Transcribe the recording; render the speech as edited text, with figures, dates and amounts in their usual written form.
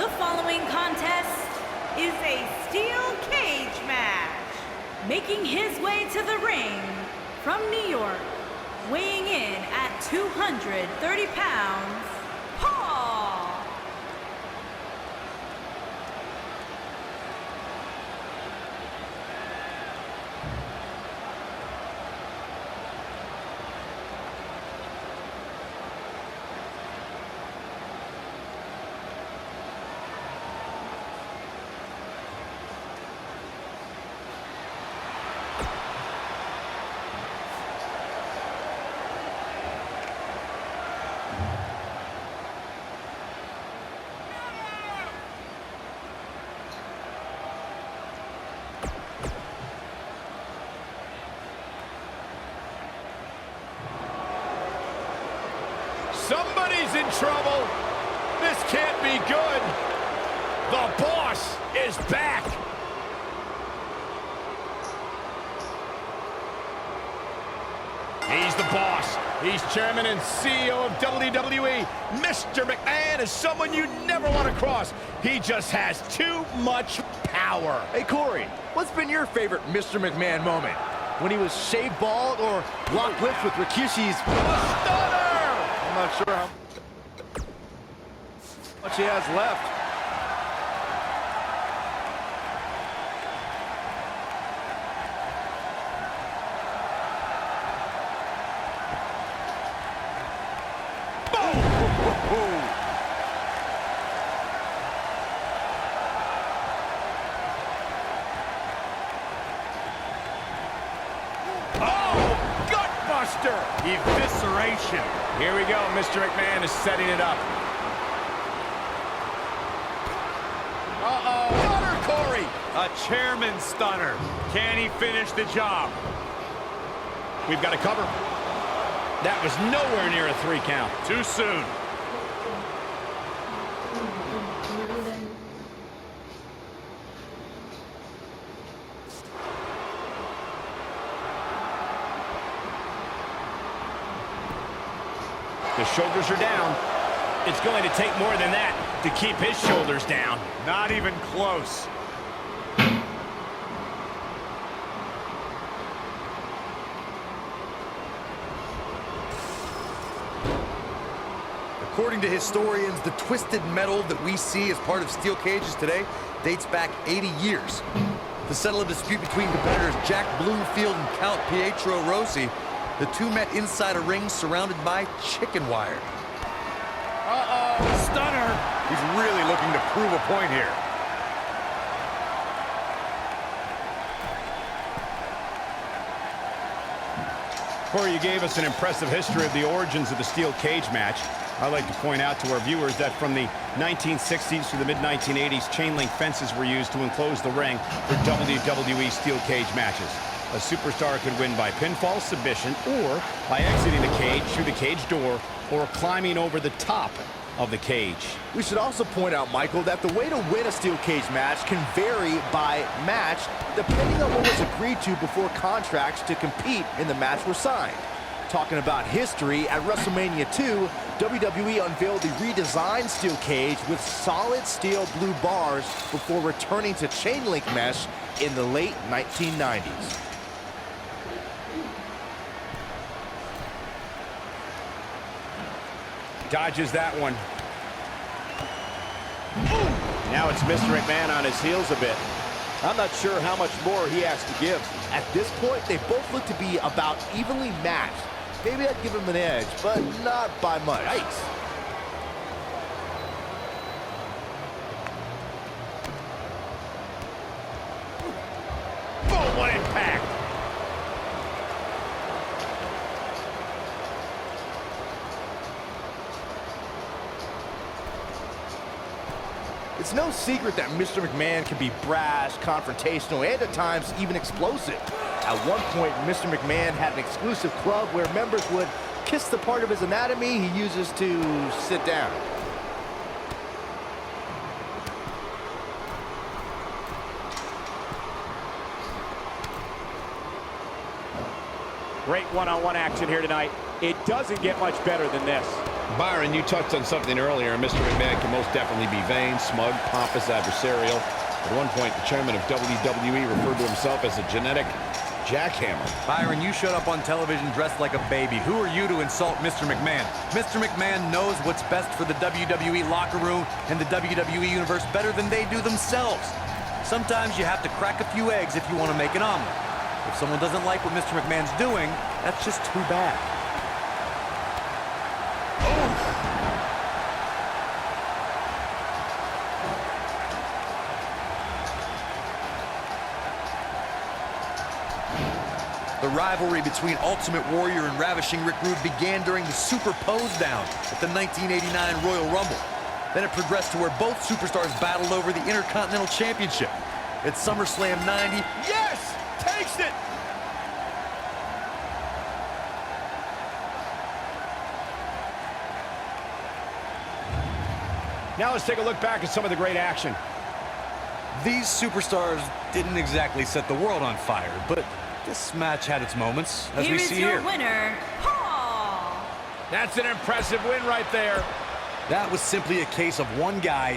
The following contest is a steel cage match. Making his way to the ring from New York, weighing in at 230 pounds, Paul. Somebody's in trouble. This can't be good. The boss is back. He's the boss. He's chairman and CEO of WWE. Mr. McMahon is someone you never want to cross. He just has too much power. Hey, Corey, what's been your favorite Mr. McMahon moment? When he was shaved bald or locked lips with Rikishi's Stunner! I'm not sure how much he has left. Evisceration. Here we go. Mr. McMahon is setting it up. Stunner, Corey. A chairman stunner. Can he finish the job? We've got a cover. That was nowhere near a 3 count. Too soon. The shoulders are down. It's going to take more than that to keep his shoulders down. Not even close. According to historians, the twisted metal that we see as part of steel cages today dates back 80 years. To settle a dispute between competitors Jack Bloomfield and Count Pietro Rossi, the two met inside a ring surrounded by chicken wire. Stunner. He's really looking to prove a point here. Corey, you gave us an impressive history of the origins of the steel cage match. I'd like to point out to our viewers that from the 1960s to the mid-1980s, chain link fences were used to enclose the ring for WWE steel cage matches. A superstar could win by pinfall, submission, or by exiting the cage through the cage door or climbing over the top of the cage. We should also point out, Michael, that the way to win a steel cage match can vary by match depending on what was agreed to before contracts to compete in the match were signed. Talking about history, at WrestleMania 2, WWE unveiled the redesigned steel cage with solid steel blue bars before returning to chain link mesh in the late 1990s. Dodges that one. Now it's Mr. McMahon on his heels a bit. I'm not sure how much more he has to give. At this point, they both look to be about evenly matched. Maybe I'd give him an edge, but not by much. Yikes. Boom, what impact! It's no secret that Mr. McMahon can be brash, confrontational, and at times even explosive. At one point, Mr. McMahon had an exclusive club where members would kiss the part of his anatomy he uses to sit down. Great one-on-one action here tonight. It doesn't get much better than this. Byron, you touched on something earlier. Mr. McMahon can most definitely be vain, smug, pompous, adversarial. At one point, the chairman of WWE referred to himself as a genetic jackhammer. Byron, you showed up on television dressed like a baby. Who are you to insult Mr. McMahon? Mr. McMahon knows what's best for the WWE locker room and the WWE universe better than they do themselves. Sometimes you have to crack a few eggs if you want to make an omelet. If someone doesn't like what Mr. McMahon's doing, that's just too bad. The rivalry between Ultimate Warrior and Ravishing Rick Rude began during the Super Pose Down at the 1989 Royal Rumble. Then it progressed to where both superstars battled over the Intercontinental Championship. At SummerSlam 90, Yes! Takes it! Now let's take a look back at some of the great action. these superstars didn't exactly set the world on fire, but this match had its moments, as we see here. Here is your winner, Paul. That's an impressive win right there. That was simply a case of one guy